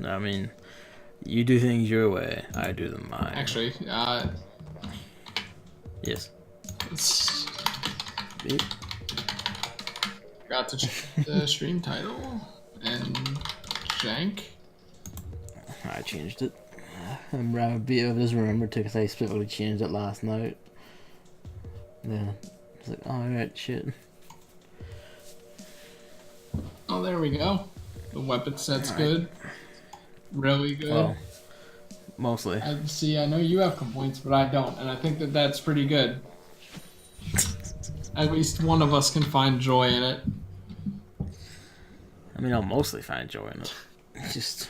I mean, you do things your way, I do them mine. Actually, yes. it's Beep. got the stream title and jank. I changed it. And Rabbit doesn't remember to because I specifically changed it last night. Yeah. It's like, oh, alright, shit. Oh, there we go. The weapon set's Right. good. Really good. Well, mostly. I see. I know you have complaints, but I don't, and I think that that's pretty good. At least one of us can find joy in it. I mean, I'll mostly find joy in it. It's just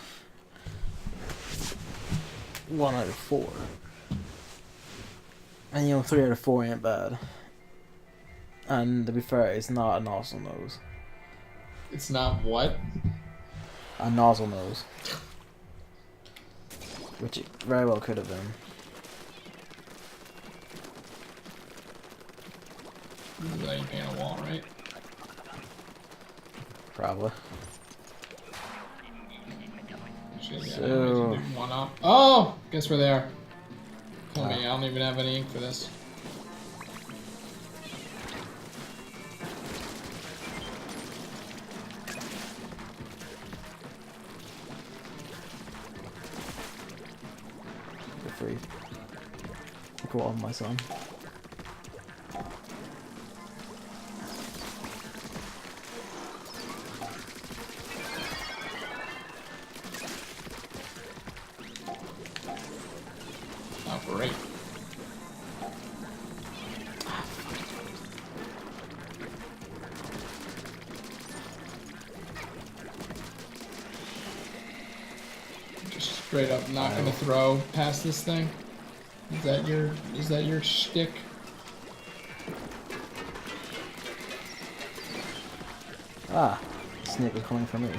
1 out of 4. And you know, 3 out of 4 ain't bad. And to be fair, it's not a nozzle nose. It's not what? A nozzle nose. Which it very well could have been. This is how you paint a wall, right? Probably. Actually, So- yeah, one up. Oh! Guess we're there. Kill me, I don't even have any ink for this. You're free. Go on, my son. Oh, great. Just straight up not gonna throw past this thing. Is that your shtick? Ah, snake was coming for me.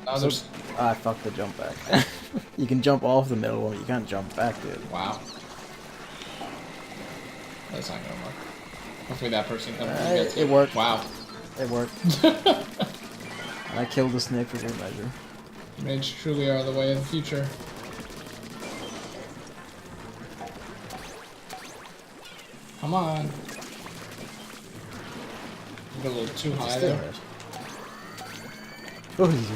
Others. Ah, fuck the jump back. You can jump off the middle one, but you can't jump back, dude. Wow. That's not gonna work. Hopefully that person comes and gets It worked. Wow. It worked. And I killed the snake for good measure. Mage truly are the way of the future. Come on. You're a little too high there. Oh, easy.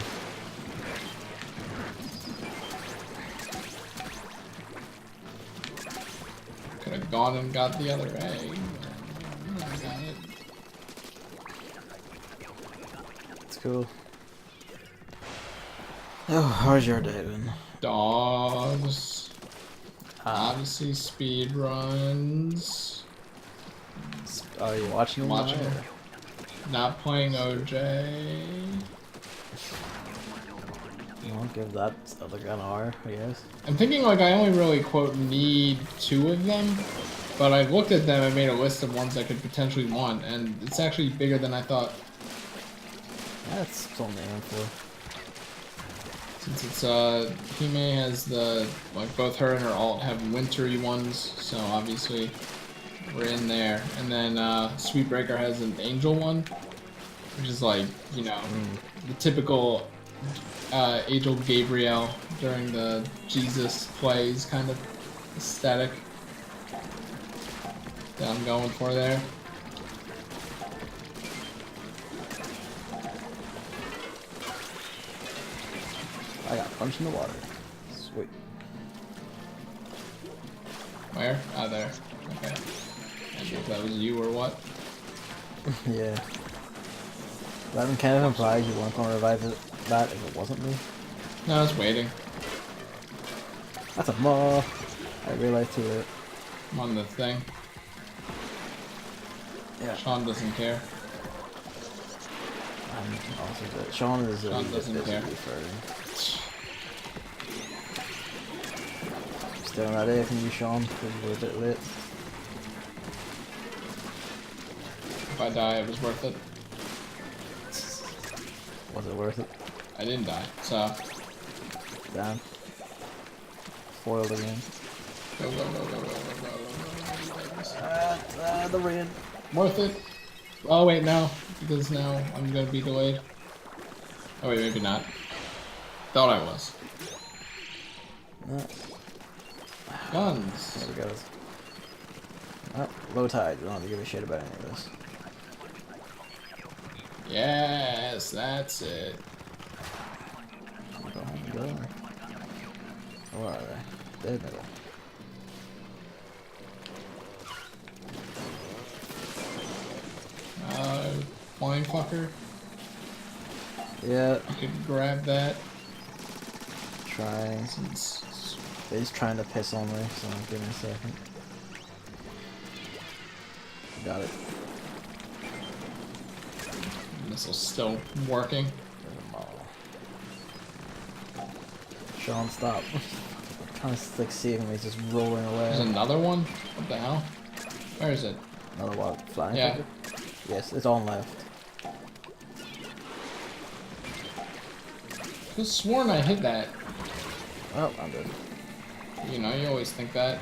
Could have gone and got the other egg. I got it. It's cool. Oh, how's your day been? Dogs. Odyssey speed runs. Are you watching them? Watching. Or? Not playing OJ. You won't give that other gun R, I guess. I'm thinking like I only really quote need 2 of them, but I looked at them and made a list of ones I could potentially want, and it's actually bigger than I thought. That's something to aim for. Since it's Hime has the like both her and her alt have wintry ones, so obviously we're in there. And then Sweetbreaker has an angel one, which is like, you know, the typical Angel Gabriel during the Jesus plays kind of aesthetic that I'm going for there. I got punched in the water. Sweet. Where? Ah, there. Okay. I don't know if that was you or what. Yeah. That kind of implies you weren't going to revive that if it wasn't me. No, I was waiting. That's a maw. I realized too late. I'm on the thing. Yeah. Sean doesn't care. Also, Sean is Sean doesn't care. Still not there from you, Sean, because we're a bit late. If I die, it was worth it. Was it worth it? I didn't die, so. Damn. Foiled again. Go, go, go, go, go, go, go, go. The rain. Worth it. Oh, wait, no. Because now I'm gonna be delayed. Oh, wait, maybe not. Thought I was. No. Guns. There we go. Oh, low tide. You don't have to give a shit about any of this. Yes, that's it. Go home, go. Where are they? Dead middle. Flying fucker. Yeah. I could grab that. Trying. Since He's trying to piss on me, so give me a second. Got it. missile's still working. Sean, stop. I'm trying to like see him, he's just rolling away. There's another one? What the hell? Where is it? Another what? Flying? Yeah. Ticket? Yes, it's on left. I could've sworn I hit that. Oh, I'm good. You know, you always think that.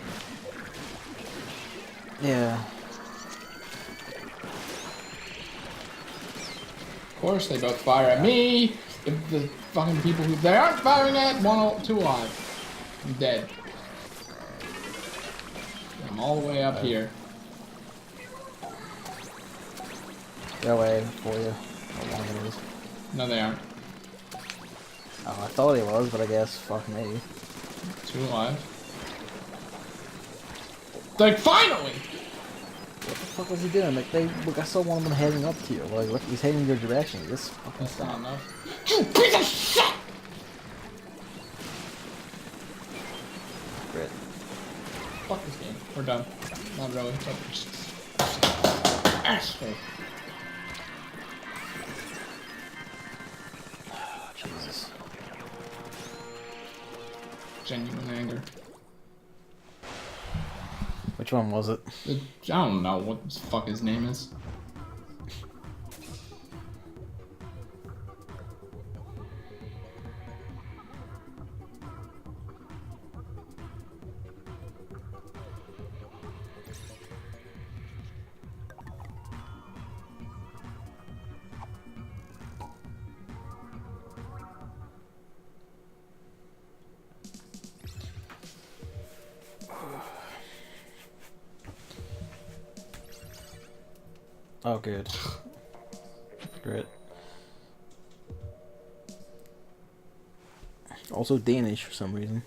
Yeah. Of course they both fire at me! The fucking people who they aren't firing at, two alive. I'm dead. I'm all the way up here. They're waiting for you. Or one of these. No, they aren't. Oh, I thought he was, but I guess fuck me. Two alive. Like, finally! What the fuck was he doing? Like, look, I saw one of them heading up to you. Like, look, he's heading your direction. This fucking That's not stop. enough. You piece of shit! Great. Fuck this game. We're done. Not really, but just asshole. Jesus. Genuine anger. Which one was it? I don't know what the fuck his name is. Oh, good. Great. Also Danish for some reason.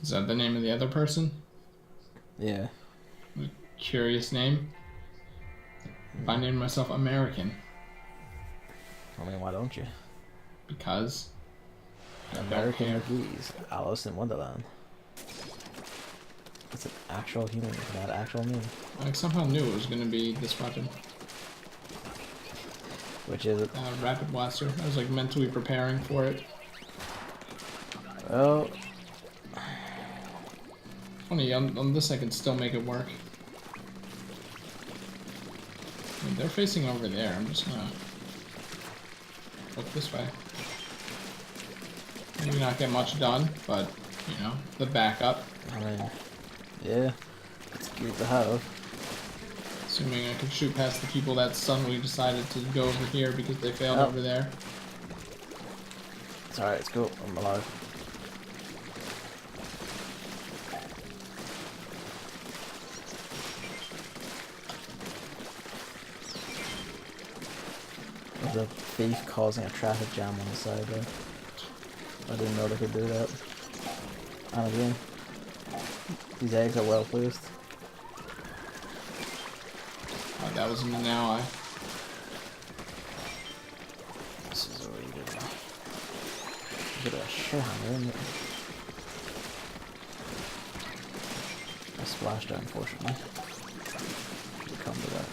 Is that the name of the other person? Yeah. Curious name. If I named myself American. I mean, why don't you? Because American McGee's Alice in Wonderland. It's an actual human with that actual name. I somehow knew it was going to be this weapon. Which is it? Rapid blaster. I was like mentally preparing for it. Well, Funny, on this I can still make it work. I mean, they're facing over there. I'm just gonna look this way. Maybe not get much done, but you know, the backup. I mean, yeah, it's good to have. Assuming I can shoot past the people that suddenly decided to go over here because they failed Oh. over there. It's alright, it's cool. I'm alive. There's a thief causing a traffic jam on the side there. I didn't know they could do that. And again, these eggs are well placed. Oh, that was an ally. This is what you did. Get a shit hammer in it. I splashed her, unfortunately. Come to that.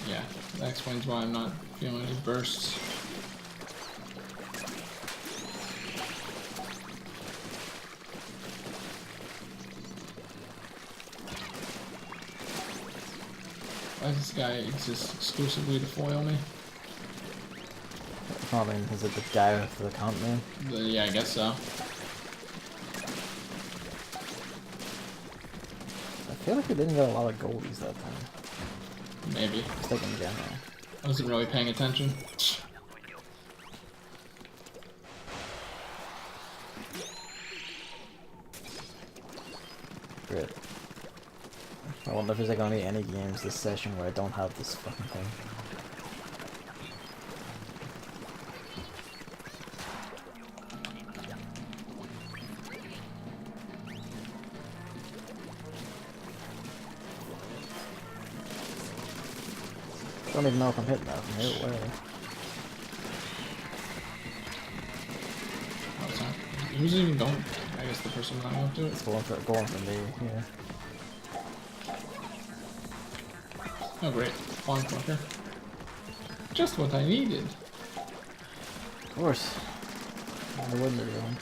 Yeah, that explains why I'm not feeling any bursts. Why does this guy exist exclusively to foil me? I mean, is it the guy with the account name? Yeah, I guess so. I feel like we didn't get a lot of goldies that time. Maybe. Just like in general. I wasn't really paying attention. I wonder if there's gonna be any games this session where I don't have this fucking thing. Don't even know if I'm hitting that from here. Whatever. Oh, it's not. Who's even going? I guess the person that won't do it. It's going for me. Yeah. Oh great, flying clunker. Just what I needed. Of course. Why wouldn't it be on?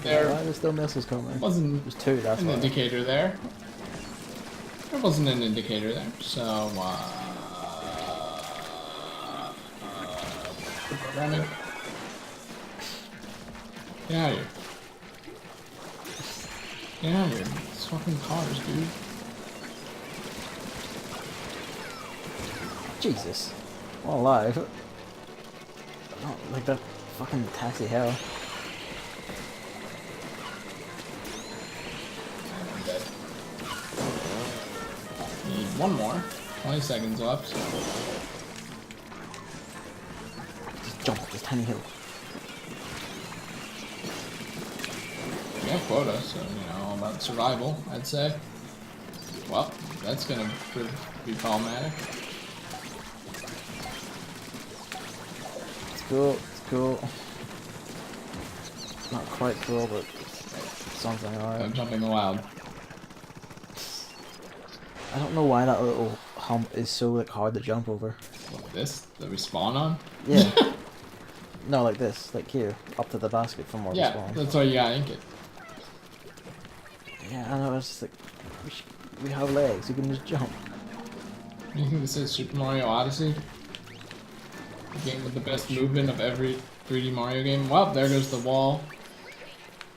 There Why are there still missiles coming? wasn't There's two, that's an why. indicator there. There wasn't an indicator there, so programming. Get out of here. Get out of here. It's fucking cars, dude. Jesus. I'm alive. I don't like that fucking taxi hell. I'm dead. Need one more. 20 seconds left. Just jump up this tiny hill. We have quota, so, you know, all about survival, I'd say. Well, that's gonna be problematic. It's cool, it's cool. Not quite cool, but something I'm alright. jumping allowed. I don't know why that little hump is so like hard to jump over. What, this? That we spawn on? Yeah. No, like this, like here, up to the basket from where we Yeah, spawn. that's why you gotta ink it. Yeah, I know, it's just like, we have legs, you can just jump. You think this is Super Mario Odyssey? The game with the best movement of every 3D Mario game? Well, there goes the wall.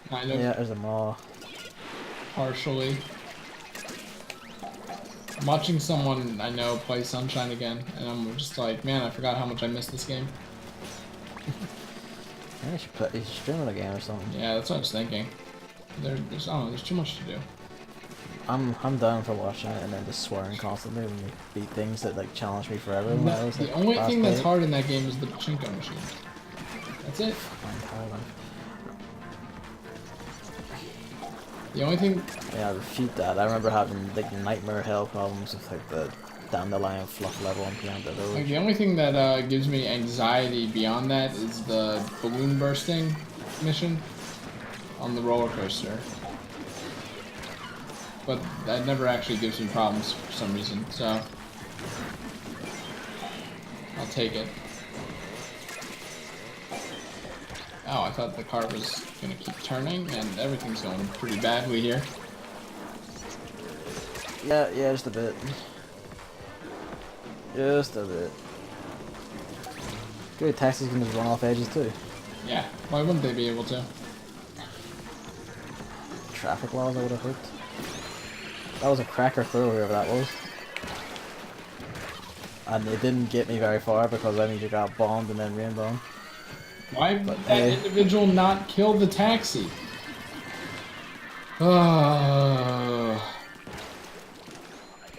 Kind of. Yeah, there's a maw. Partially. I'm watching someone I know play Sunshine again, and I'm just like, man, I forgot how much I missed this game. Yeah, you should stream it again or something. Yeah, that's what I was thinking. There's I don't know, there's too much to do. I'm down for watching it and then just swearing constantly when you beat things that like challenge me forever. When I was, The like, only last thing that's played. hard in that game is the pachinko machine. That's it. My entire life. The only thing. Yeah, I refute that. I remember having like nightmare hell problems with like the dandelion fluff level on Pianta Like, Village. the only thing that gives me anxiety beyond that is the balloon bursting mission on the roller coaster. But that never actually gives me problems for some reason, so I'll take it. Oh, I thought the car was gonna keep turning, and everything's going pretty badly here. Yeah, just a bit. Just a bit. Good, taxis can just run off edges too. Yeah, why wouldn't they be able to? Traffic laws I would have hoped. That was a cracker throw, whoever that was. And it didn't get me very far because I neither got bombed and then rainbow. Why would But, that hey. individual not kill the taxi? I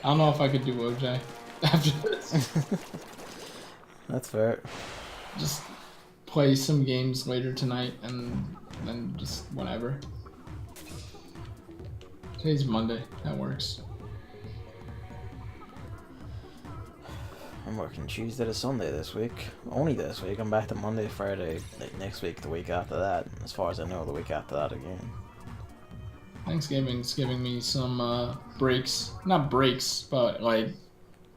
don't know if I could do OJ after this. That's fair. Just play some games later tonight and then just whatever. Today's Monday. That works. I'm working Tuesday to Sunday this week. Only this week. I'm back to Monday, Friday, like next week, the week after that. As far as I know, the week after that again. Thanksgiving's giving me some breaks. Not breaks, but like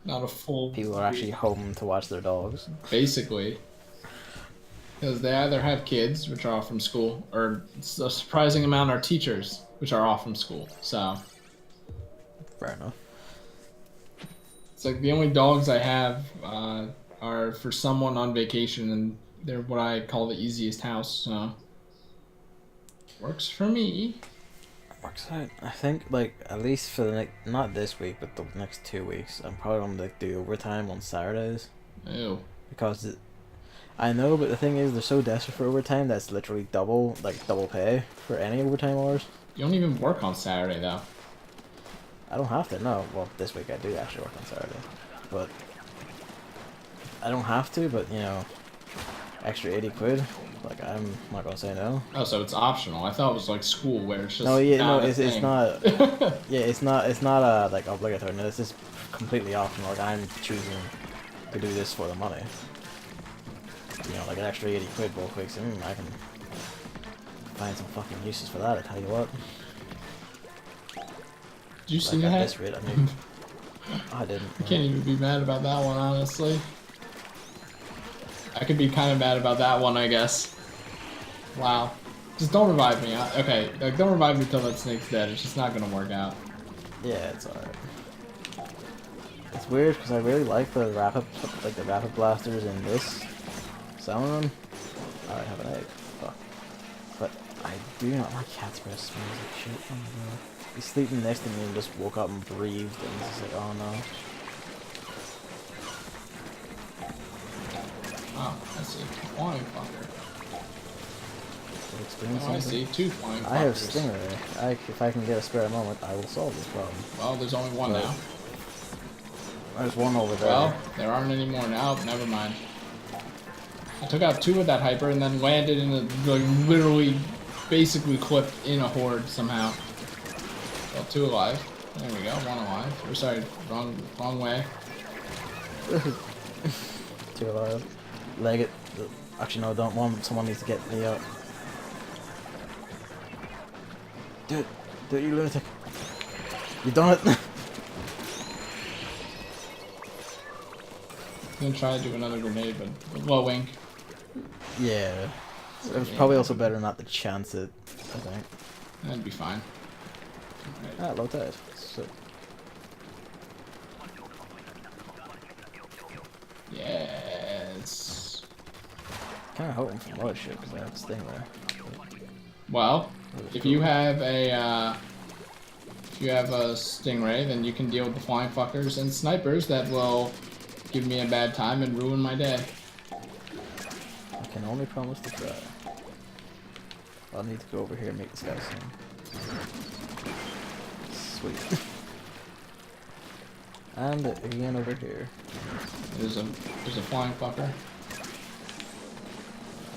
not a full. People are actually home to watch their dogs. Basically. Because they either have kids, which are off from school, or a surprising amount are teachers, which are off from school. So Fair enough. it's like the only dogs I have are for someone on vacation, and they're what I call the easiest house. So works for me. Works out. I think, like, at least for the next, not this week, but the next 2 weeks, I'm probably gonna like do overtime on Saturdays Ew. because I know, but the thing is, they're so desperate for overtime that's literally double pay for any overtime hours. You don't even work on Saturday though. I don't have to, no. Well, this week I do actually work on Saturday. But I don't have to, but you know, extra 80 quid. Like, I'm not gonna say no. Oh, so it's optional. I thought it was like school where it's just No, yeah, no, not a it's thing. not. Yeah, it's not like obligatory. No, this is completely optional. Like, I'm choosing to do this for the money. You know, like an extra 80 quid both weeks. I can find some fucking uses for that. I tell you what. Did you see Like, at that? this rate, I mean, I didn't. I can't even be mad about that one, honestly. I could be kind of mad about that one, I guess. Wow. Just don't revive me. Okay, like, don't revive me until that snake's dead. It's just not gonna work out. Yeah, it's alright. It's weird because I really like the rapid blasters in this Salmon run. Alright, have an egg. Fuck. But I do not like cat's breath. Smells like shit. Oh my god. He's sleeping next to me and just woke up and breathed, and it's just like, oh no. Oh, I see. Flying fucker. Oh, I see. 2 flying fuckers. I have Stingray. If I can get a spare moment, I will solve this problem. Well, there's only one now. There's one over there. Well, there aren't any more now. Never mind. I took out 2 with that hyper and then landed in a, like, literally, basically clipped in a horde somehow. Well, 2 alive. There we go. 1 alive. Or sorry, wrong way. 2 alive. Leg it. Actually, no, don't. Someone needs to get me out. Do it, you lunatic. You done it. I'm gonna try to do another grenade, but low wing. Yeah. It was probably also better not to chance it, I think. That'd be fine. Ah, low tide. So. Yes. Kinda hoping for more shit because I have a Stingray. Well, if you have a Stingray, then you can deal with the flying fuckers and snipers that will give me a bad time and ruin my day. I can only promise to try. I'll need to go over here and make this guy sing. Sweet. And again over here. There's a flying fucker.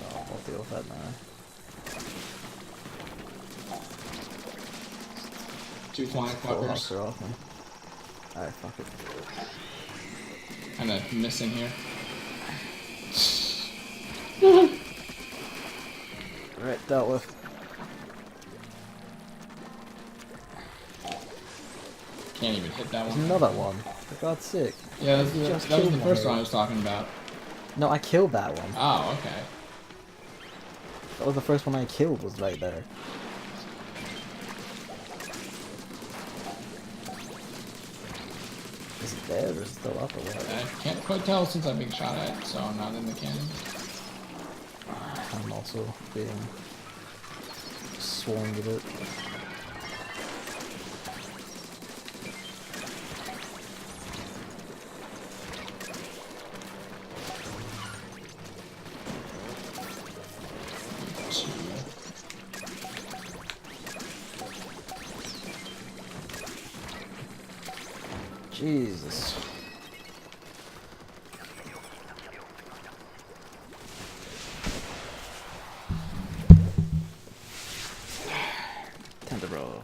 Oh, I'll deal with that now. 2 flying fuckers. Off me. Alright, fuck it. Kinda missing here. Right, dealt with. Can't even hit that There's one. another one. For God's sake. Yeah, that was the first one I was talking about. No, I killed that one. Oh, okay. That was the first one I killed, was right there. Is it dead or is it still up or what? I can't quite tell since I'm being shot at, so I'm not in the cannon. I'm also being swarmed with it. Jesus. Time to roll.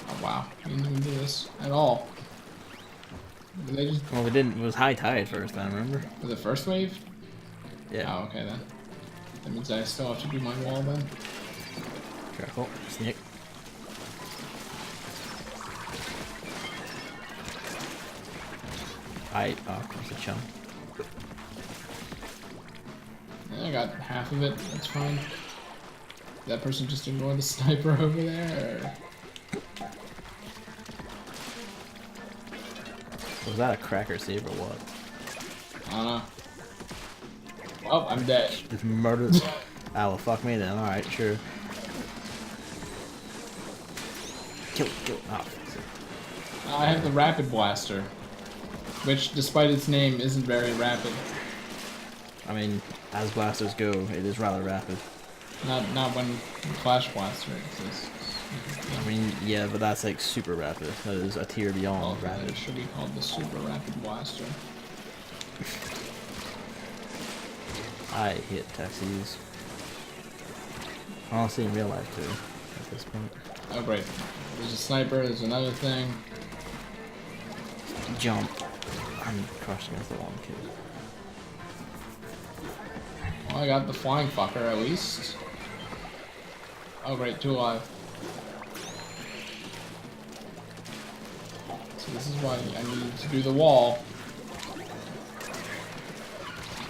Oh wow, we didn't even do this at all. Did they just... Well, we didn't. It was high tide first time, remember? Was it first wave? Yeah. Oh, okay then. That means I still have to do my wall then. Careful. Sneak. Oh, there's a chum. Yeah, I got half of it, that's fine. Did that person just ignore the sniper over there, or... Was that a cracker save or what? I don't know. Oh, I'm dead. Just murdered. Ah, well, fuck me then. Alright, sure. Kill. Oh. I have the rapid blaster. which, despite its name, isn't very rapid. I mean, as blasters go, it is rather rapid. Not when Flash Blaster exists. I mean, yeah, but that's like super rapid. That is a tier beyond Well, rapid. it should be called the Super Rapid Blaster. I hate taxis. Honestly, in real life too, at this point. Oh great. There's a sniper, there's another thing. Jump. I'm crushing with the one kid. Well, I got the flying fucker at least. Oh great, 2 alive. So this is why I need to do the wall.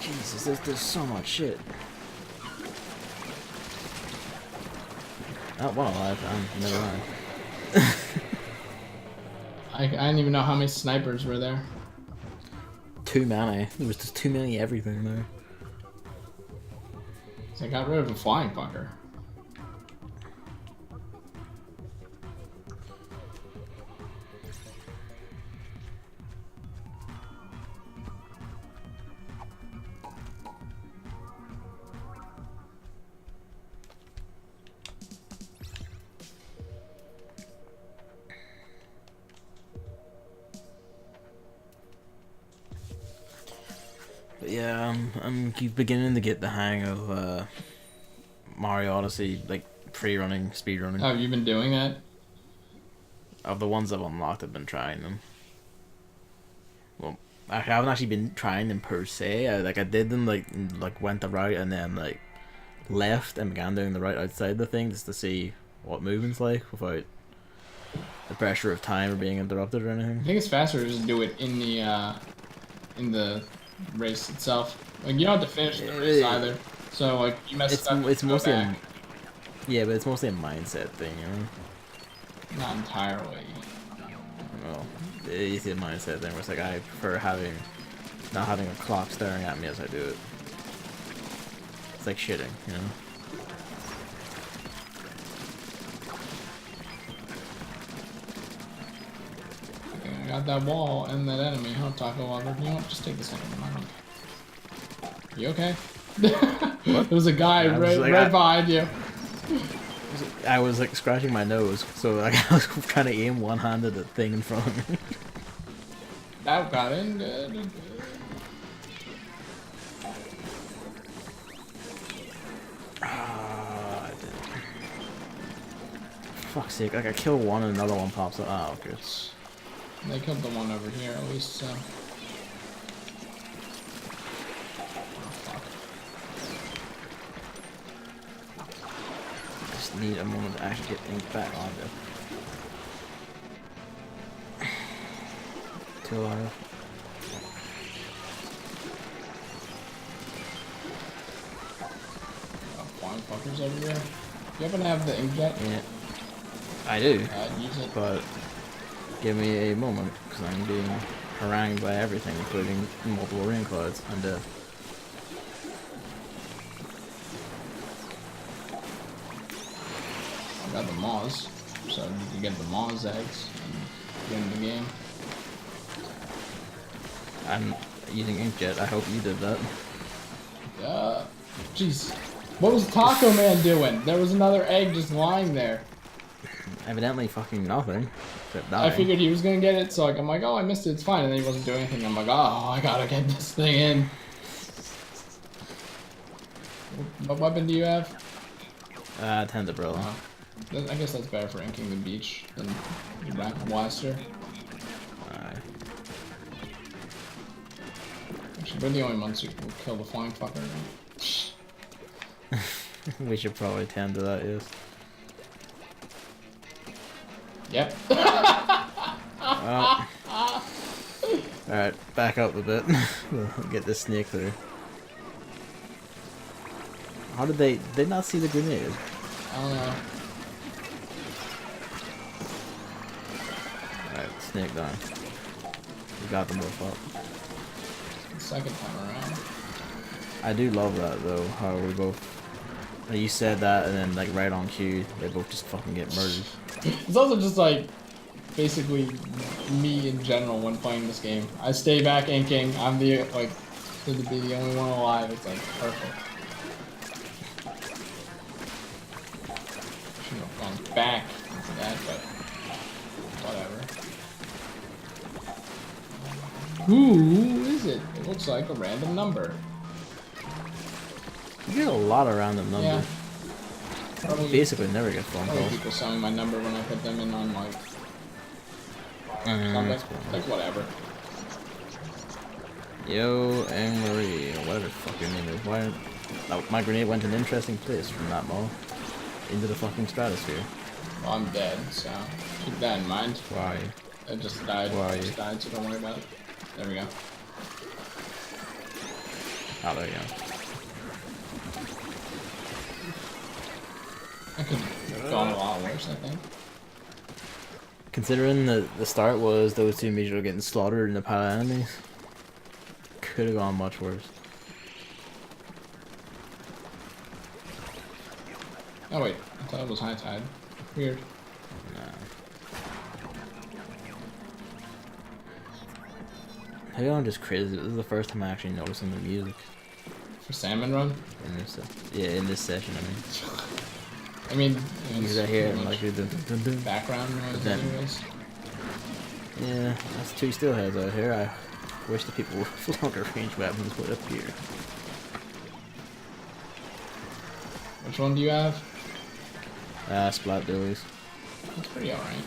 Jesus, there's so much shit. Oh, one alive. Never mind. I didn't even know how many snipers were there. Too many. There was just too many everything there. So I got rid of the flying fucker. But yeah, I'm beginning to get the hang of Mario Odyssey, like pre-running, speedrunning. Oh, you've been doing that? Of the ones I've unlocked, I've been trying them. Well, I haven't actually been trying them per se. I did them like went the route and then like left and began doing the route outside the thing just to see what movement's like without the pressure of time or being interrupted or anything. I think it's faster to just do it in the race itself. Like you don't have to finish the race either. So like you mess it up. It's mostly yeah, but it's mostly a mindset thing, you know. Not entirely. Well, it's a mindset thing where it's like I prefer not having a clock staring at me as I do it. It's like shitting, you know. Okay, I got that wall and that enemy. Huh, Taco Lover. You know what? Just take this enemy. You okay? There was a guy right behind you. I was like scratching my nose, so like I was trying to aim one-handed at the thing in front of me. That got in good. I didn't. Fuck's sake, like I kill one and another one pops up. Oh, good. They killed the one over here at least, so. Need a moment to actually get things back on there. 2 alive. Flying fuckers over here. You happen to have the inkjet? Yeah. I do. Use it. But give me a moment, because I'm being harangued by everything, including multiple rain clouds and death. Got the Moz, so you can get the Moz eggs and win the game. I'm using inkjet. I hope you did that. Jeez. What was Taco Man doing? There was another egg just lying there. Evidently fucking nothing. Except dying. I figured he was gonna get it, so like, I'm like, oh, I missed it, it's fine. And then he wasn't doing anything. I'm like, oh, I gotta get this thing in. What weapon do you have? Tenderbrilla. I guess that's better for inking the beach than the Rapid Blaster. Actually, we're the only ones who can kill the flying fucker. We should probably tend to that, yes. Yep. Well, alright, back up a bit. We'll get this snake through. How did they not see the grenade? I don't know. Alright, snake down. We got them both up. The second time around. I do love that though, how we both... You said that and then like right on cue, they both just fucking get murdered. It's also just like, basically me in general when playing this game. I stay back inking. I'm the like to be the only one alive. It's like perfect. Shouldn't have gone back into that, but whatever. Who is it? It looks like a random number. You get a lot of random numbers. Yeah. Probably, Basically never get phone probably calls. people selling my number when I put them in on like something. Like whatever. Yo, Marie, or whatever the fuck your name is. Why? Oh, my grenade went an interesting place from that mall into the fucking stratosphere. Well, I'm dead, so keep that in mind. Why? I just died. Why? Just died, so don't worry about it. There we go. Oh, there you go. I could have gone a lot worse, I think. Considering the start was those two immediately getting slaughtered in the pile of enemies, could have gone much worse. Oh wait, I thought it was high tide. Weird. Nah. Maybe I'm just crazy. This is the first time I actually noticing the music For Salmon Run? in this. Yeah, in this session. I mean, Because I hear it like dun, dun, dun. background noise Then- anyways. Yeah, that's two steelheads out here. I wish the people with longer range weapons would appear. Which one do you have? Splat doilies. That's pretty alright.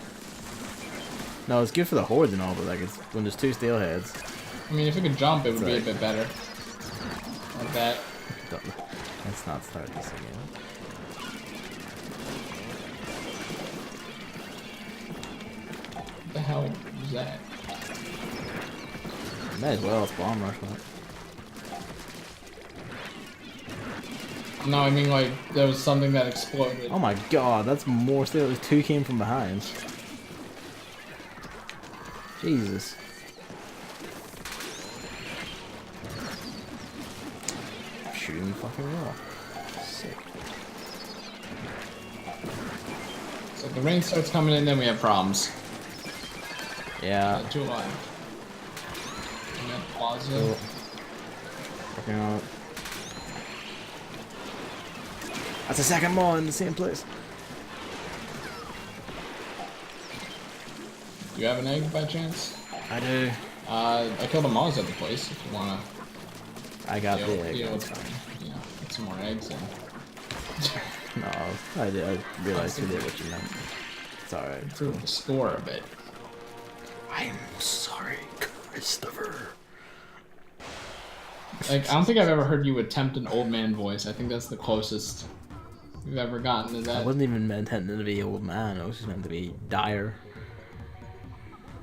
No, it's good for the hordes and all, but like it's when there's two steelheads. I mean, if it could jump, it would be a Right. bit better. Like that. Let's not start this again. What the hell was that? Might as well, it's bomb rush one. No, I mean like there was something that exploded. Oh my god, that's more steelheads. Two came from behind. Jesus. Shooting the fucking wall. Sick. So if the rain starts coming in, then we have problems. Yeah. Two alive. And that plaza. Cool. Working on it. That's a second mall in the same place. Do you have an egg by chance? I do. I killed a mouse at the place if you wanna I got the egg. deal That's with, fine. you know, get some more eggs in. No, I did. I realized you did what you meant. It's alright. Improve the score a bit. I'm sorry, Christopher. Like, I don't think I've ever heard you attempt an old man voice. I think that's the closest we've ever gotten to I that. wasn't even intending to be old man. I was just meant to be dire.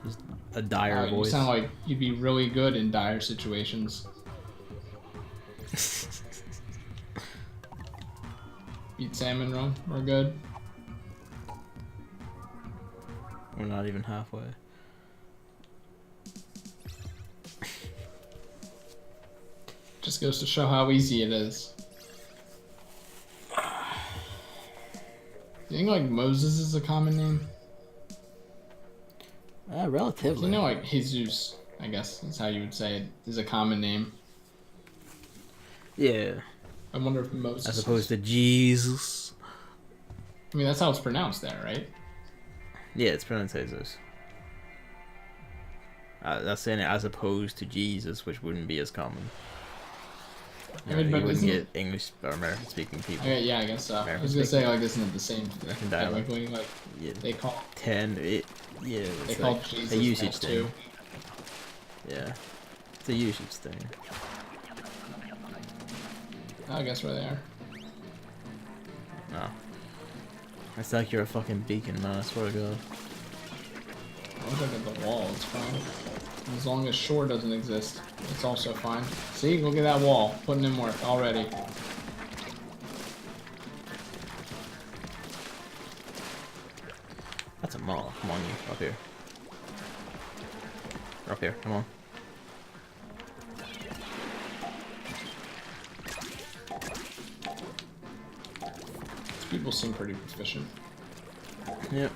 Just a dire You voice. sound like you'd be really good in dire situations. Beat Salmon Run. We're good. We're not even halfway. Just goes to show how easy it is. Do you think like Moses is a common name? Relatively. You know, like Jesus, I guess is how you would say it, is a common name. Yeah. I wonder if Moses. As opposed to Jesus. I mean, that's how it's pronounced there, right? Yeah, it's pronounced Jesus. That's saying it as opposed to Jesus, which wouldn't be as common. I mean, you but wouldn't isn't get English or American speaking people. Okay, yeah, I guess so. I American was gonna say speaking. like, isn't it the same? American dialect. Like Yeah. they call 10. Yeah. they It's call like Jesus a usage S2. thing. Yeah. It's a usage thing. I guess where they are. No. It's like you're a fucking beacon, man. I swear to God. I'll look at the wall. It's fine. As long as shore doesn't exist, it's also fine. See, look at that wall. Putting in work already. That's a mall. Come on, you. Up here. Up here. Come on. These people seem pretty proficient. Yep.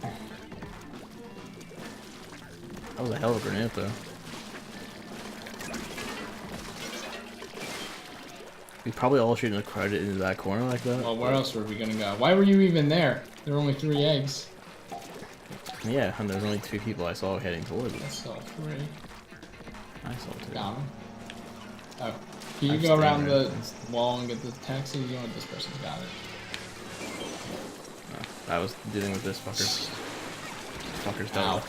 That was a hell of a grenade, though. We probably all shouldn't have crowded into that corner like that. Well, where else were we gonna go? Why were you even there? There were only 3 eggs. Yeah, and there's only 2 people I saw heading towards I us. saw 3. I saw 2. Got him. Oh, can you I'm go around staying the right. wall and get the taxi? You know what? This person's got it. I was dealing with this fucker. Fucker's Ow. dead.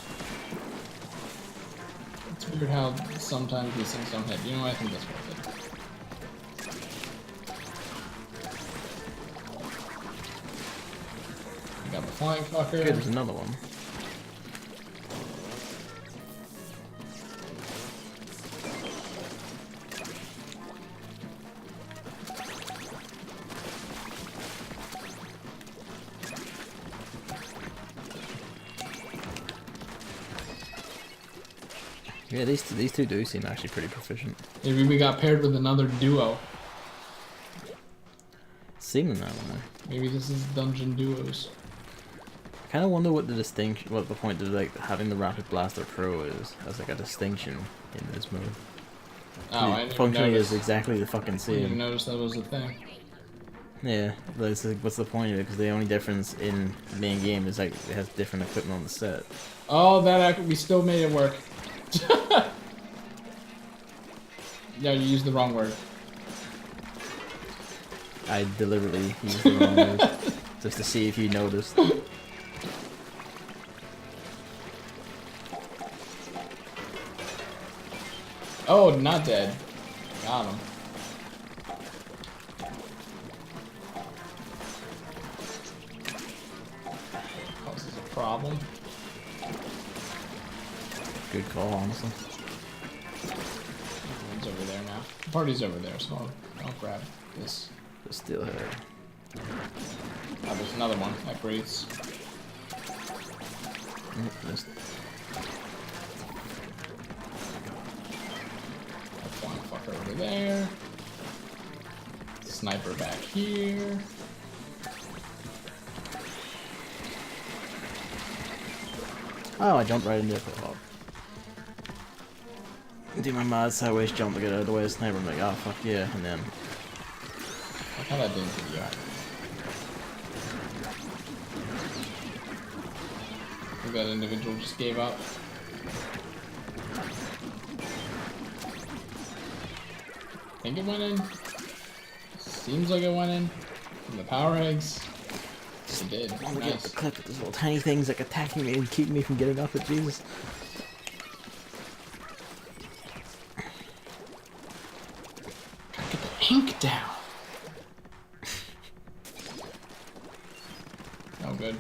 It's weird how sometimes these things don't hit. You know what? I think that's worth it. I got the flying fucker. Good, there's another one. Yeah, these two do seem actually pretty proficient. Maybe we got paired with another duo. Seeming that one. Maybe this is dungeon duos. I kind of wonder what the point of like having the Rapid Blaster Pro is as like a distinction in this mode. Oh, I didn't even Functionally notice. is exactly the fucking I didn't even same. notice that was a thing. Yeah, but it's like, what's the point of it? Because the only difference in the main game is like it has different equipment on the set. Oh, we still made it work. Yeah, you used the wrong word. I deliberately used the wrong word just to see if you noticed. Oh, not dead. Got him. Causes a problem. Good call, honestly. Everyone's over there now. The party's over there, so I'll grab this. The steelhead. Oh, there's another one that breathes. Missed. That flying fucker over there. Sniper back here. Oh, I jumped right into it. Oh. Do my mad sideways jump to get out of the way of the sniper. I'm like, oh fuck yeah, and then I thought that didn't do that. I think that individual just gave up. Think it went in? Seems like it went in. From the power eggs. It did. look at Nice. the clip of these little tiny things like attacking me and keeping me from getting up at Jesus. Gotta get the ink down. Oh, good.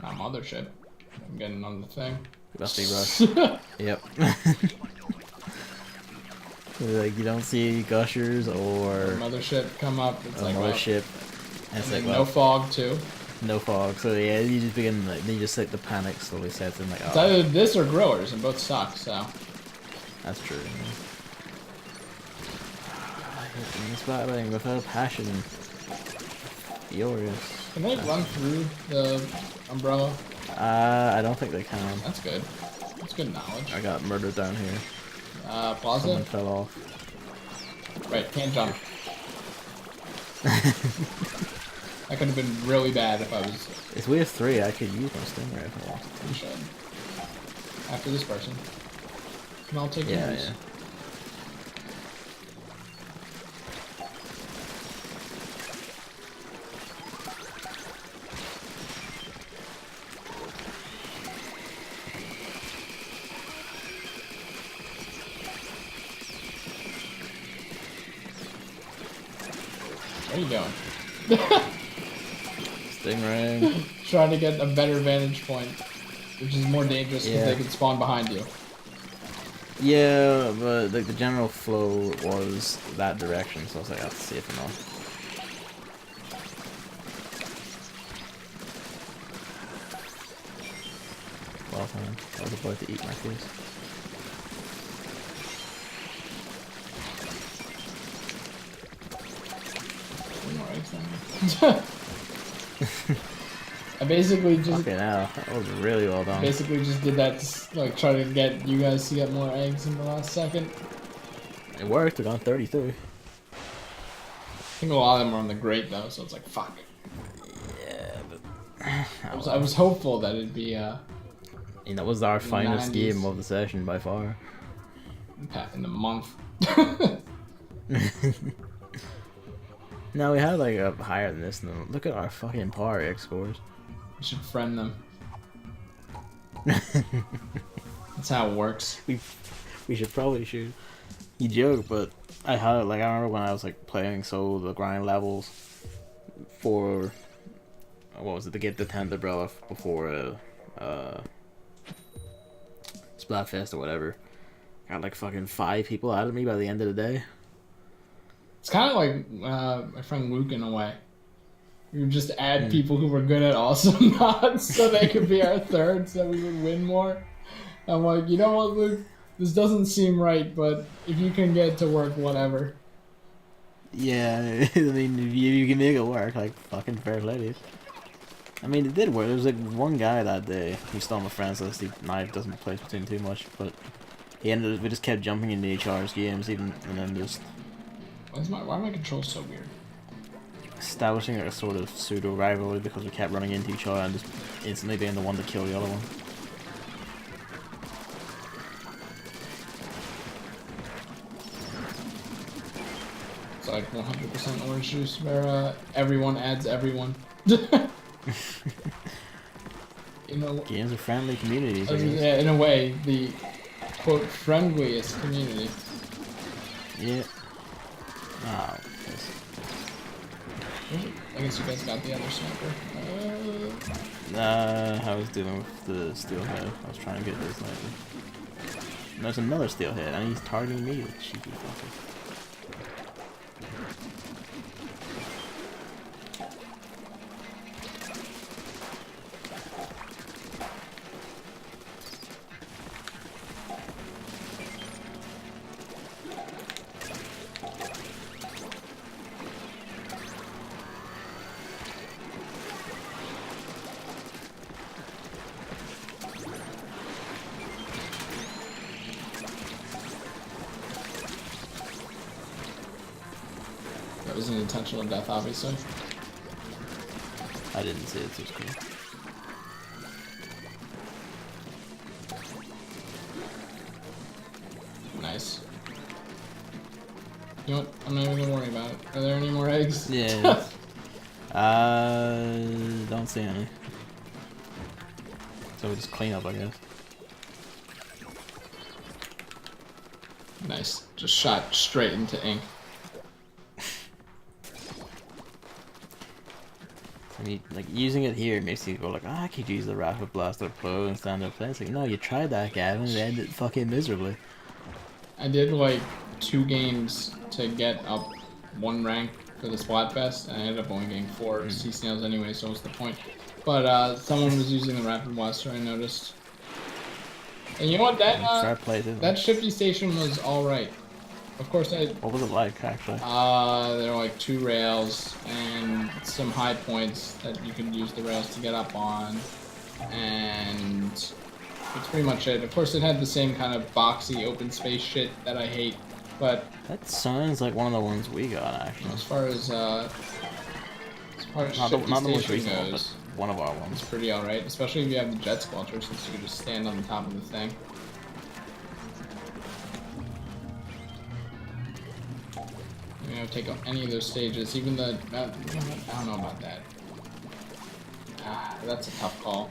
Not mothership. I'm getting on the thing. Rusty rush. Yep. Like you don't see gushers or Mothership come up. It's a like, well, mothership. And it's and like, then well, no fog too. no fog. So yeah, you just begin like then you just like the panic slowly sets in. Like, It's oh, either this or growers, and both suck. So that's true. It's battling without passion. Furious. can they run through the umbrella? I don't think they can. That's good. That's good knowledge. I got murdered down here. Plaza. Someone fell off. Right, can't jump. That could have been really bad if I was. It's wave 3. I could use my stingray if I wanted You should. After this person. And I'll take to. Yeah, yours. yeah. Where are you going? Stingray. Trying to get a better vantage point, which is more dangerous because Yeah. they can spawn behind you. Yeah, but like the general flow was that direction, so I was like, that's safe enough. Well time. I was about to eat my face. One more eggs on me. basically just Okay, now that was really well done. basically just did that to like try to get you guys to get more eggs in the last second. It worked. We got 32. I think a lot of them were on the grate though, so it's like fuck. Yeah, but I was hopeful that it'd be that was our finest 90s. game of the session by far. in the month. No, we had like a higher than this. And look at our fucking power X scores. We should friend them. That's how it works. We should probably shoot. You joke, but I had like I remember when I was like playing solo the grind levels for what was it to get the 10th umbrella before Splatfest or whatever. Got like fucking 5 people out of me by the end of the day. It's kind of like my friend Luke in a way. We would just add people who were good at awesome mods so they could be our third so we would win more. I'm like, you know what, Luke? This doesn't seem right, but if you can get to work, whatever. Yeah, I mean, if you can make it work, like, fucking fair ladies. I mean, it did work. There was like one guy that day who's still on my friends list. He doesn't play Splatoon too much, but we just kept jumping into each other's games, and then just Why are my controls so weird? establishing a sort of pseudo rivalry because we kept running into each other and just instantly being the one to kill the other one. It's like 100% orange juice where everyone adds everyone. You know, Games are friendly communities. yeah, in a way, the quote friendliest community. Yeah. Oh, yes. I guess you guys got the other sniper. I was dealing with the steelhead. I was trying to get this sniper. And there's another steelhead, and he's targeting me, the cheeky fucker. That was an intentional death, obviously. I didn't see it, so it's cool. Nice. You know what? I'm not even gonna worry about it. Are there any more eggs? Yeah. Don't see any. So we just clean up, I guess. Nice. Just shot straight into ink. I mean, like, using it here makes you go like, I could use the Rapid Blaster Pro and stand up play. It's like, no, you tried that, Gavin, and it ended fucking miserably. I did like 2 games to get up 1 rank for the Splatfest, and I ended up only getting 4 sea snails anyway, so what's the point? But someone was using the Rapid Blaster, I noticed. And you know what? That shifty station was alright. Of course, what was it like, actually? there were like 2 rails and some high points that you could use the rails to get up on, and that's pretty much it. Of course, it had the same kind of boxy open space shit that I hate, but that sounds like one of the ones we got, actually. as far as not the most recent one, but one of our ones. It's pretty alright, especially if you have the jet squelcher, since you can just stand on the top of the thing. You know, take any of those stages, even the I don't know about that. That's a tough call.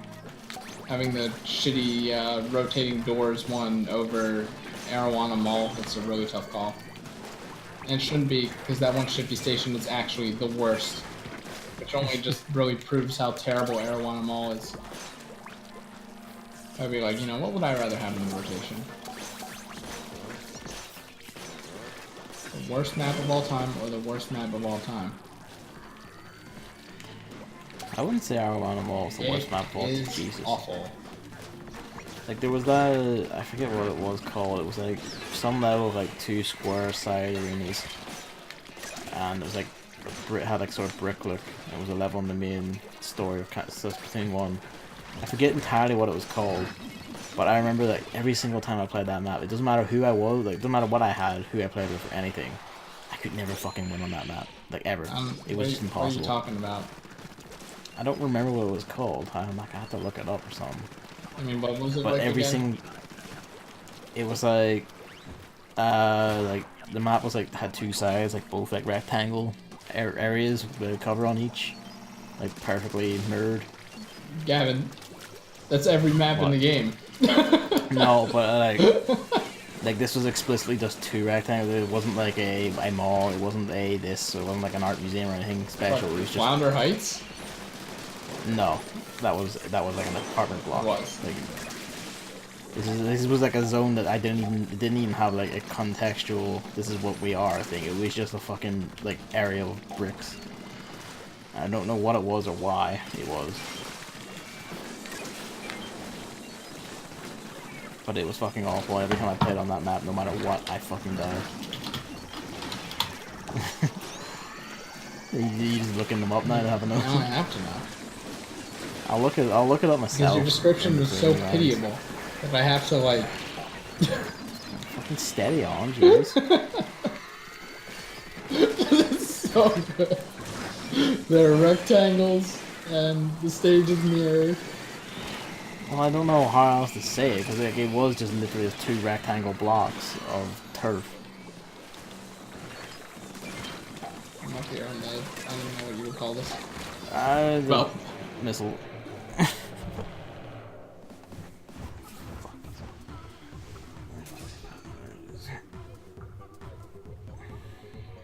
Having the shitty rotating doors one over Arowana Mall, that's a really tough call. And it shouldn't be, because that one shifty station is actually the worst. Which only just really proves how terrible Arowana Mall is. I'd be like, you know, what would I rather have in the rotation? The worst map of all time or the worst map of all time? I wouldn't say Arowana Mall is the worst map of all time. Jesus. Awful. Like, there was that, I forget what it was called. It was like some level of like 2 square side arenas. And it was like it had like sort of brick look. It was a level in the main story of Splatoon 1. I forget entirely what it was called, but I remember that every single time I played that map, it doesn't matter who I was, like, it doesn't matter what I had, who I played with, or anything, I could never fucking win on that map, like, ever. It was just impossible. What are you talking about? I don't remember what it was called. I'm like, I have to look it up or something. I mean, what was it But like every again? single, it was like the map was like had two sides, like both like rectangle areas with a cover on each, like perfectly mirrored. Gavin, that's every map in the game. No, but like this was explicitly just two rectangles. It wasn't like a mall. It wasn't a this. It wasn't like an art museum or anything special. What, It was just Flounder Heights. no. That was like an apartment block. It was. Like, this was like a zone that it didn't even have like a contextual this is what we are thing. It was just a fucking like area of bricks. I don't know what it was or why it was. But it was fucking awful. Every time I played on that map, no matter what, I fucking died. You just looking them up now to have a know. Now I have to know. I'll look it up myself. Because your description was so pitiable. If I have to like fucking steady on, jeez. It's so good. There are rectangles and the stage is mirrored. Well, I don't know how else to say it, because like, it was just literally two rectangle blocks of turf. I'm up here on the, I don't know what you would call this. Well, missile.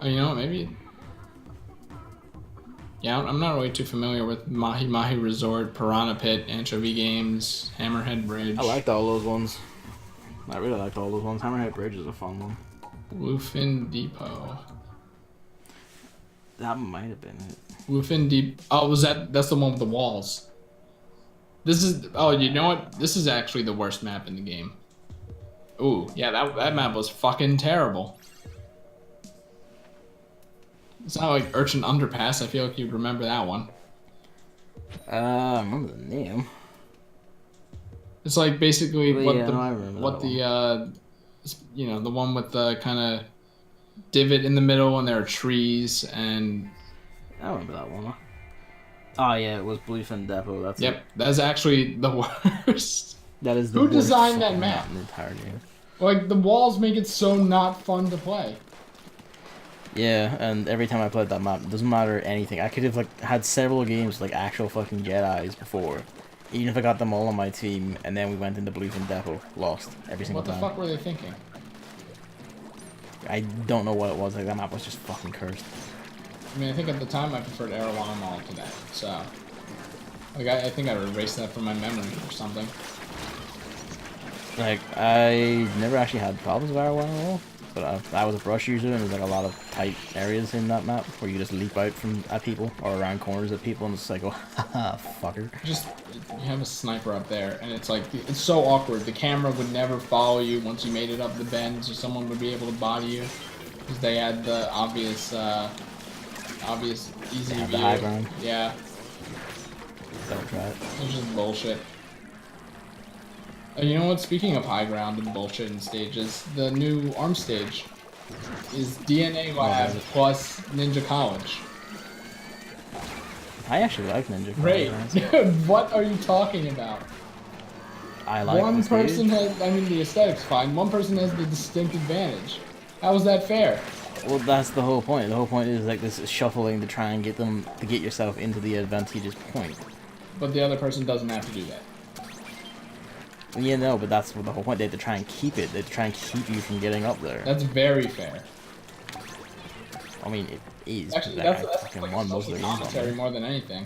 Oh, you know what, maybe... Yeah, I'm not really too familiar with Mahi Mahi Resort, Piranha Pit, Anchovy Games, Hammerhead Bridge. I liked all those ones. I really liked all those ones. Hammerhead Bridge is a fun one. Bluefin Depot. That might have been it. Bluefin Deep... Oh, that's the one with the walls. This is... Oh, you know what? This is actually the worst map in the game. Ooh, yeah, that map was fucking terrible. It's not like Urchin Underpass. I feel like you'd remember that one. I remember the name. It's like basically But the you know, the one with the kind of divot in the middle and there are trees and... I remember that one. Oh yeah, it was Bluefin Depot. That's Yep, that's actually the worst. That is the Who worst designed that fucking map? in the entire game. Like, the walls make it so not fun to play. Yeah, and every time I played that map, it doesn't matter anything. I could have like had several games with, like actual fucking Jedis before. Even if I got them all on my team, and then we went into Bluefin Depot, lost every single time. What the fuck were they thinking? I don't know what it was. Like that map was just fucking cursed. I mean, I think at the time I preferred Erewhon Mall to that. So, like, I think I would erase that from my memory or something. Like I never actually had problems with Arrow at all. But I was a brush user, and there's like a lot of tight areas in that map where you just leap out at people or around corners at people, and it's like, oh, haha, fucker. Just you have a sniper up there, and it's like it's so awkward. The camera would never follow you once you made it up the bend, so someone would be able to body you because they had the obvious easy view. The high ground. Yeah. Don't try it. It's just bullshit. You know what? Speaking of high ground and bullshit and stages, the new ARM stage is DNA Lab plus Ninja College. I actually like Ninja College. Great. Dude, what are you talking about? I like One the stage. person has, I mean, the aesthetic's fine. One person has the distinct advantage. How is that fair? Well, that's the whole point. The whole point is like this shuffling to try and get yourself into the advantageous point. But the other person doesn't have to do that. Yeah, no, but that's what the whole point. They have to try and keep it. They have to try and keep you from getting up there. That's very fair. I mean, it is. Actually, like, that's I fucking like won most of the games on commentary there. more than anything.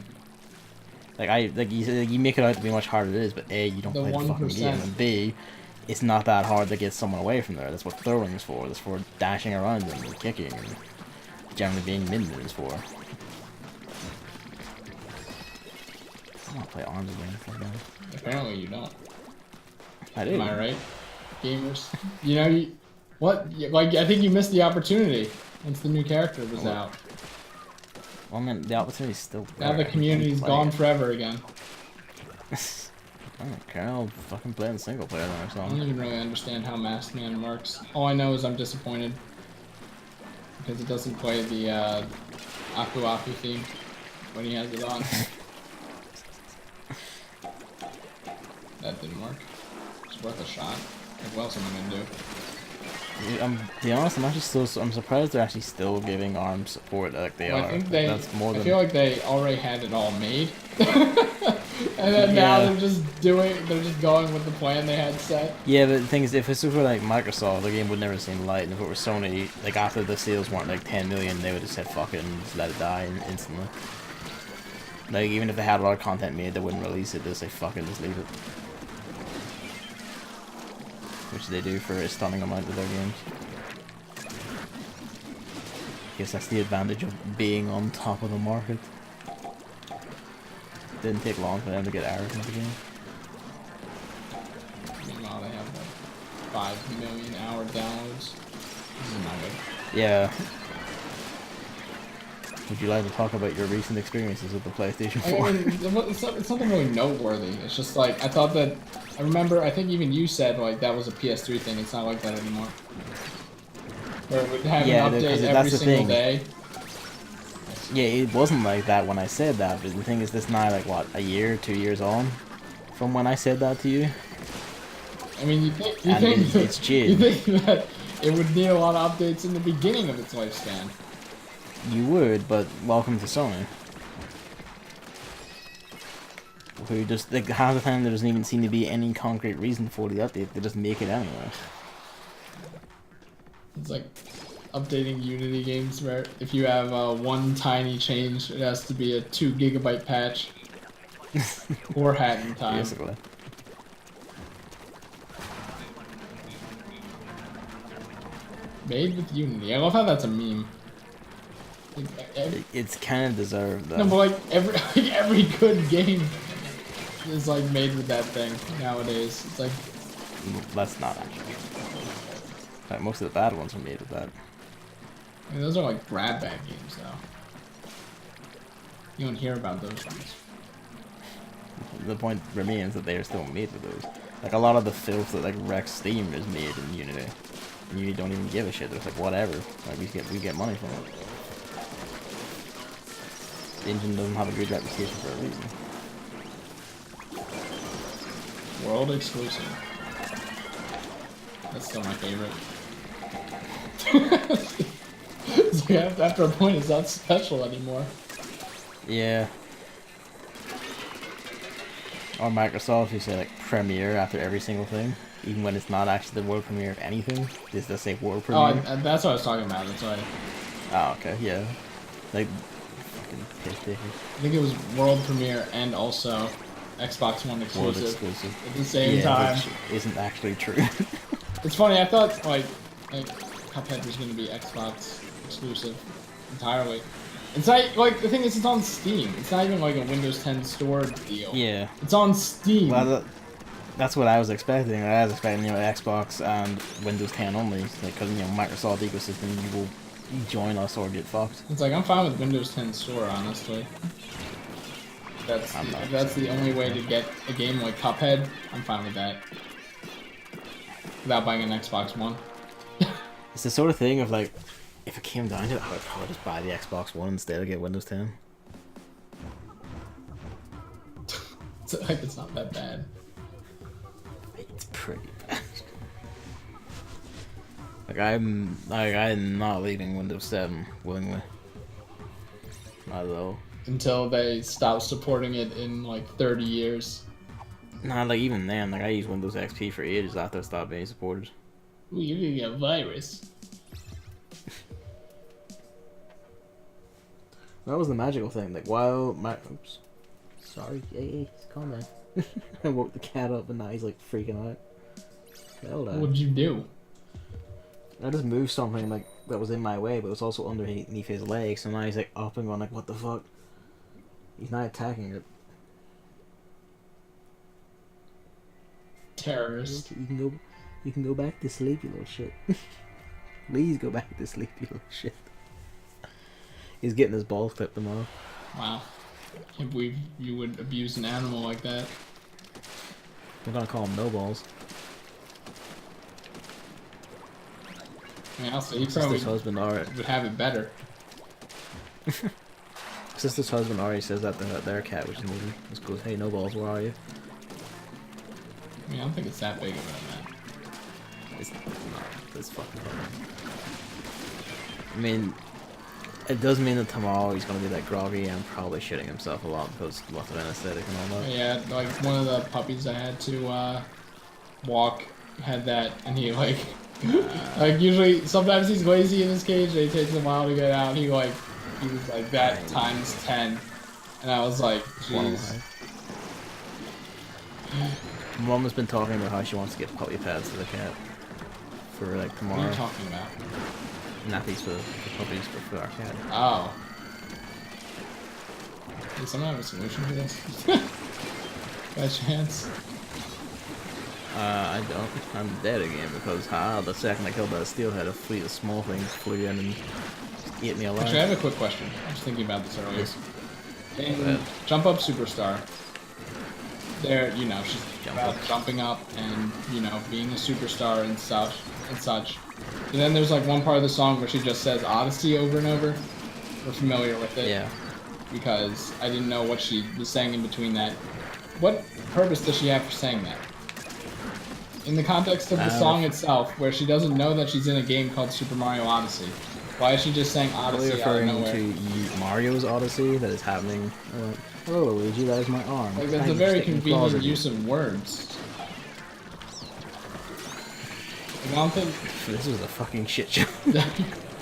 Like you make it out to be much harder than it is, but A, you don't The play the fucking 1%. game, and B, it's not that hard to get someone away from there. That's what throwing is for. That's for dashing around them and kicking and generally being mid is for. I want to play arms again. Fuck that. Apparently you don't. I do. Am I right? Gamers. You know, what? Like, I think you missed the opportunity once the new character was out. Well, man, the opportunity's still there. Now the community's gone forever again. I don't care. I'll fucking play in single player then or I something. don't even really understand how Masked Man works. All I know is I'm disappointed because it doesn't play the Aku Aku theme when he has it on. That didn't work. It's worth a shot. Like, what else am I gonna do? To be honest, I'm surprised they're actually still giving ARM support like they are. I think they. That's more than... I feel like they already had it all made, and then now they're just going with the plan they had set. Yeah, but the thing is, if it's for like Microsoft, the game would never see light. And if it were Sony, like after the sales weren't like 10 million, they would have said fuck it and just let it die instantly. Like even if they had a lot of content made, they wouldn't release it. They'd say fuck it, just leave it. Which they do for a stunning amount of their games. Guess that's the advantage of being on top of the market. Didn't take long for them to get hours into the game. Meanwhile, they have like 5 million hour downloads. This is not good. Yeah. Would you like to talk about your recent experiences with the PlayStation 4? I mean, it's nothing really noteworthy. It's just like, I thought that, I think even you said like that was a PS3 thing. It's not like that anymore. Where it would have an update every single day. Yeah, it wasn't like that when I said that, but the thing is, this now like what, a year, 2 years on from when I said that to you? I mean, you think that it would need a lot of updates in the beginning of its lifespan. You would, but welcome to Sony. Who just, like, half the time there doesn't even seem to be any concrete reason for the update, they just make it anyway. It's like updating Unity games where if you have one tiny change, it has to be a 2 GB patch. Or hacking time. Basically. Made with Unity. I love how that's a meme. It's kind of deserved, though. No, but like every good game is like made with that thing nowadays. It's like that's not actually. Like, most of the bad ones are made with that. I mean, those are like grab bag games, though. You don't hear about those ones. The point remains that they are still made with those. Like a lot of the filth that like wrecks Steam is made in Unity. And you don't even give a shit. It's like whatever. Like we get money from it. The engine doesn't have a good reputation for a reason. World exclusive. That's still my favorite. It's like after a point, it's not special anymore. Yeah. Or Microsoft, who say like premiere after every single thing, even when it's not actually the world premiere of anything. Just to say world premiere. Oh, that's what I was talking about. That's why. Oh, okay, yeah. Like fucking piss takers. I think it was world premiere and also Xbox One exclusive, World exclusive at the same time. Which isn't actually true. It's funny. I thought like Cuphead was going to be Xbox exclusive entirely. It's not like the thing is, it's on Steam. It's not even like a Windows 10 store deal. Yeah. It's on Steam. Well, that's what I was expecting. I was expecting, Xbox and Windows 10 only, because Microsoft ecosystem, you will join us or get fucked. It's like I'm fine with Windows 10 store, honestly. That's the only way to get a game like Cuphead. I'm fine with that. Without buying an Xbox One. It's the sort of thing of like, if it came down to it, I would probably just buy the Xbox One instead of get Windows 10. It's not that bad. It's pretty bad. I'm not leaving Windows 7 willingly. Not at all. Until they stop supporting it in like 30 years. Nah, like even then, like I used Windows XP for ages after it stopped being supported. Ooh, you're gonna get a virus. That was the magical thing. Like while oops, sorry, hey, calm down. I woke the cat up and now he's like freaking out. What'd you do? I just moved something like that was in my way, but it was also underneath his leg. So now he's like up and going like, what the fuck? He's not attacking it. Terrorist. You can go back to sleep, you little shit. Please go back to sleep, you little shit. He's getting his balls clipped tomorrow. Wow. Can't believe you would abuse an animal like that. We're gonna call him no balls. I mean, also, he Sister's probably husband already. would have it better. Sister's husband already says that to their cat, which is moving. Just goes, "Hey, no balls, where are you?" I mean, I don't think it's that big of an event. It's not. It's fucking funny. I mean, it does mean that tomorrow he's gonna be that groggy and probably shitting himself a lot because lots of anesthetic and all that. Yeah, like one of the puppies I had to walk had that, and he like, like usually sometimes he's lazy in his cage. And it takes him a while to get out. He was like that times 10, and I was like, jeez. Mom has been talking about how she wants to get puppy pads for the cat for like tomorrow. What are you talking about? Nappies for the puppies, but for our cat. Oh. Does someone have a solution to this? By chance? I don't. I'm dead again because the second I killed that steelhead, a fleet of small things flew in and ate me alive. Actually, I have a quick question. I was thinking about this earlier. In Jump Up Superstar, there, you know, she's jumping up and, you know, being a superstar and such. And then there's like one part of the song where she just says Odyssey over and over. We're familiar with it. Yeah. Because I didn't know what she was saying in between that. What purpose does she have for saying that? In the context of the song itself, where she doesn't know that she's in a game called Super Mario Odyssey, why is she just saying Odyssey out of nowhere? Referring to Mario's Odyssey that is happening. Hello, Luigi, that is my arm. Like, that's a very convenient use of words. Like, I don't think... This was a fucking shit show. I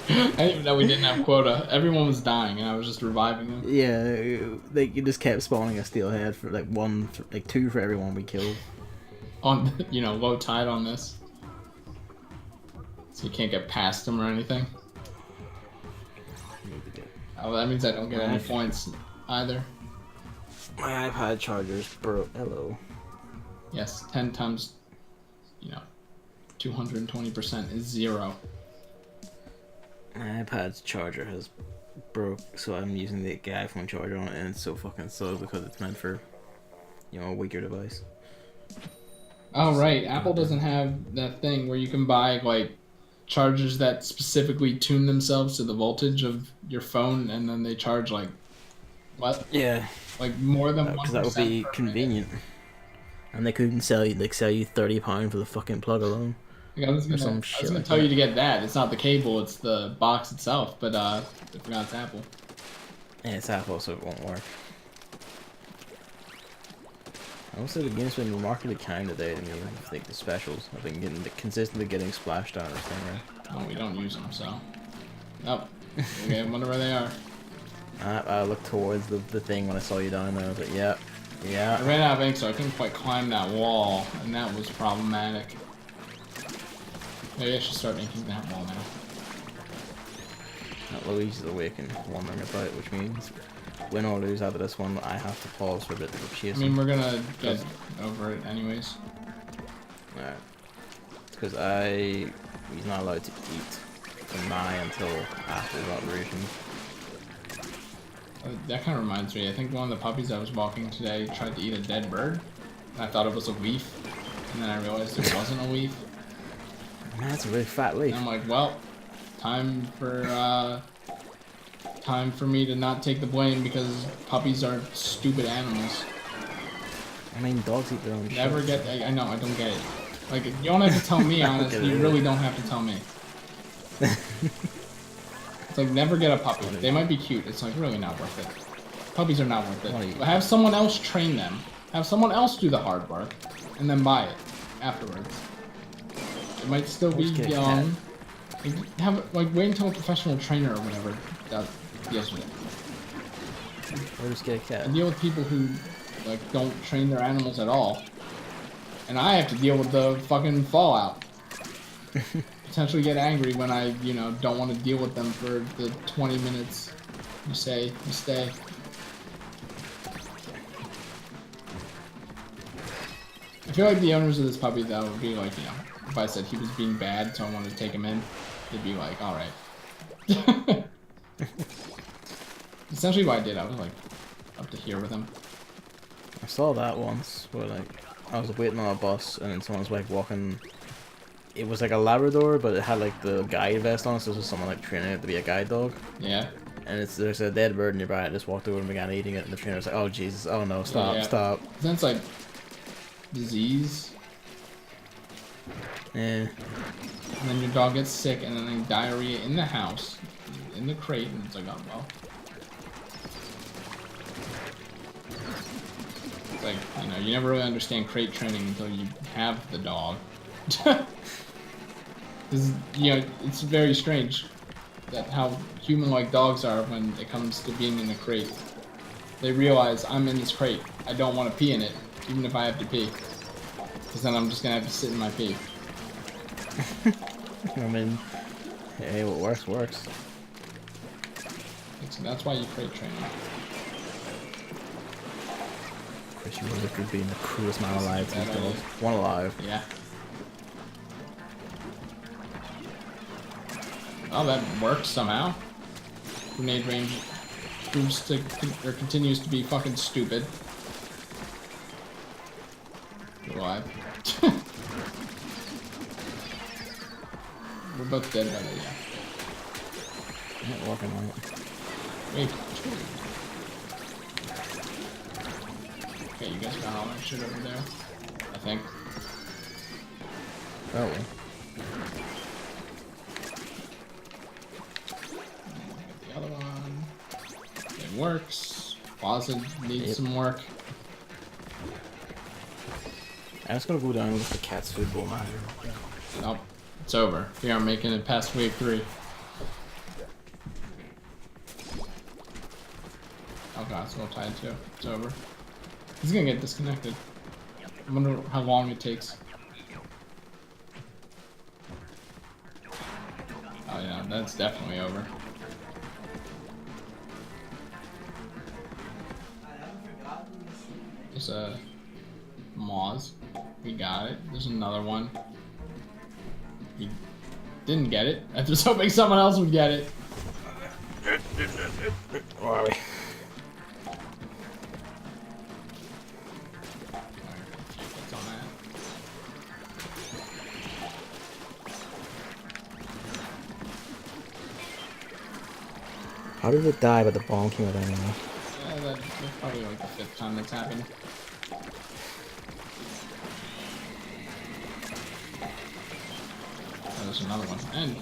didn't even know we didn't have quota. Everyone was dying, and I was just reviving them. Yeah, you just kept spawning a steelhead for like two for everyone we killed. On, you know, low tide on this. So you can't get past them or anything. Oh, that means I don't get any points either. My iPad charger's broke. Hello. Yes, 10 times, you know, 220% is 0. My iPad's charger has broke, so I'm using the iPhone charger on it, and it's so fucking slow because it's meant for, you know, a weaker device. Oh, right. Apple doesn't have that thing where you can buy, like, chargers that specifically tune themselves to the voltage of your phone, and then they charge, like, what? Yeah. Like, more than 1%. Because that would be convenient. And they couldn't sell you £30 for the fucking plug alone. Like, I was gonna tell you to get that. It's not the cable, it's the box itself, but I forgot it's Apple. Yeah, it's Apple, so it won't work. I would say the game's been remarkably kind today to me. I think the specials. I've been consistently getting splashed on or something. Oh, we don't use them, so. Oh. Okay, I wonder where they are. I looked towards the thing when I saw you down there. I was like, yeah. I ran out of ink, so I couldn't quite climb that wall, and that was problematic. Maybe I should start inking that wall now. Luigi's Awakened, wondering about it, which means win or lose out of this one, I have to pause for a bit to go chase him. I mean, we're gonna get over it anyways. Alright. It's because he's not allowed to eat from now until after his operation. That kind of reminds me, I think one of the puppies I was walking today tried to eat a dead bird, and I thought it was a leaf, and then I realized it wasn't a leaf. Man, that's a really fat leaf. And I'm like, well, time for me to not take the blame because puppies are stupid animals. I mean, dogs eat their own shit. Never get. I know, I don't get it. Like, you don't have to tell me, honestly. You really don't have to tell me. It's like, never get a puppy. They might be cute. It's like, really not worth it. Puppies are not worth it. But have someone else train them. Have someone else do the hard work, and then buy it afterwards. It might still be young. Wait until a professional trainer or whatever deals with it. Or just get a cat. I deal with people who don't train their animals at all, and I have to deal with the fucking fallout. Potentially get angry when I, don't want to deal with them for the 20 minutes you say you stay. I feel like the owners of this puppy, though, would be like, if I said he was being bad, so I wanted to take him in, they'd be like, alright. Essentially what I did, I was like up to here with him. I saw that once, where like I was waiting on a bus and then someone's like walking. It was like a Labrador, but it had like the guide vest on, so this was someone like training it to be a guide dog. Yeah. And there's a dead bird nearby. I just walked over and began eating it, and the trainer was like, "Oh Jesus! Oh no! Stop! Yeah. Stop!" That's like disease. Yeah. And then your dog gets sick, and then like, diarrhea in the house, in the crate, and it's like, oh well. It's like, you know, you never really understand crate training until you have the dog. This is, you know, it's very strange that how human-like dogs are when it comes to being in the crate. They realize, I'm in this crate. I don't want to pee in it, even if I have to pee. Because then I'm just going to have to sit in my pee. I mean, hey, what works, works. So that's why you crate train. Chris, you really could be the coolest man alive. That Dogs. One alive. Yeah. Oh, that worked somehow. Grenade range proves to, or continues to be fucking stupid. Alive. We're both dead by the Not working on it. Wait. Okay, you guys got all that shit over there. I think. Probably. The other one. It works. Closet needs some work. I'm just gonna go down with the cat's food bowl, man. Nope. It's over. We are making it past wave 3. Oh god, it's all tied too. It's over. He's gonna get disconnected. I wonder how long it takes. Oh yeah, that's definitely over. There's a Moz. We got it. There's another one. We didn't get it. I was hoping someone else would get it. Where are we? How did it die, but the bomb came out anyway? Yeah, that's probably like the 5th time that's happened. Oh, there's another one. And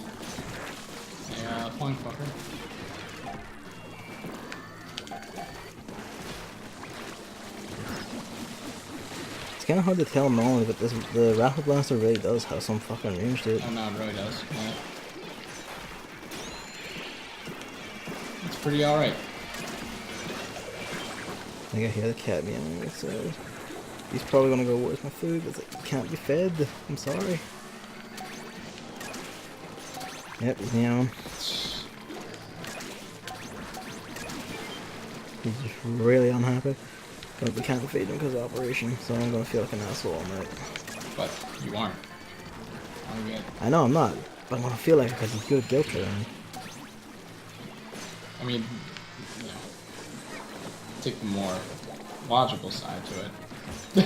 a point fucker. It's kind of hard to tell normally, but the Rapid Blaster really does have some fucking range to it. Oh no, it really does. Yeah. It's pretty alright. I think I hear the cat meowing, so he's probably gonna go, "Where's my food?" It's like, "Can't be fed. I'm sorry." Yep, he's meowing. He's just really unhappy. But we can't feed him because of operation, so I'm gonna feel like an asshole all night. But you aren't. I know I'm not, but I'm gonna feel like it because he's good guilt tripping me. I mean, you know, take the more logical side to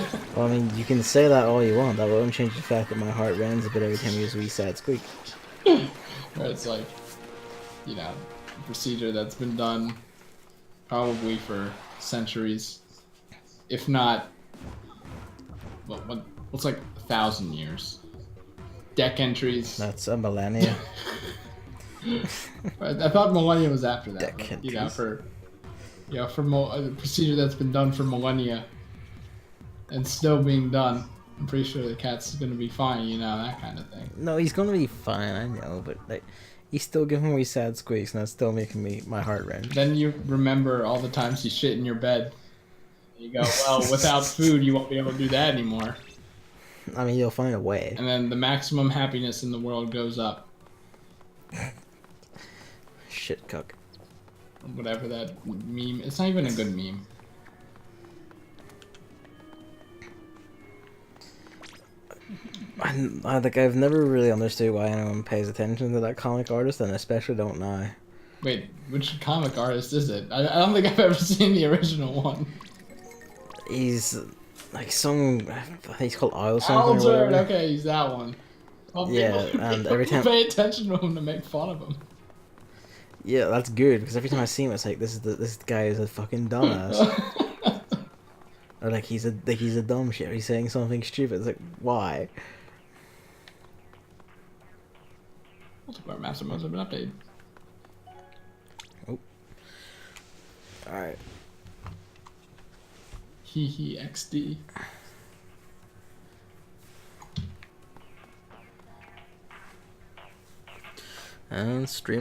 it. Well, I mean, you can say that all you want. That won't change the fact that my heart rends a bit every time you use a wee sad squeak. Where it's like, you know, a procedure that's been done probably for centuries, if not, what's like 1,000 years? Deck entries. That's a millennia. I thought millennia was after that. Deck But, entries. you know, for a procedure that's been done for millennia and still being done. I'm pretty sure the cat's gonna be fine, you know, that kind of thing. No, he's gonna be fine, I know, but like, he's still giving me sad squeaks, and that's still making my heart wrench. Then you remember all the times you shit in your bed. You go, well, without food, you won't be able to do that anymore. I mean, you'll find a way. And then the maximum happiness in the world goes up. Shit cuck. Whatever that meme. It's not even a good meme. I think I've never really understood why anyone pays attention to that comic artist, and especially don't now. Wait, which comic artist is it? I don't think I've ever seen the original one. He's like some. I think he's called Isle something or Alter, whatever. okay, he's that one. Well, Yeah, people, and people every time. pay attention to him to make fun of him. Yeah, that's good because every time I see him, it's like this guy is a fucking dumbass. Or like he's a dumb shit. Or he's saying something stupid. It's like why? Multiplayer master modes have been updated. Oh, all right. Hee XD. And stream.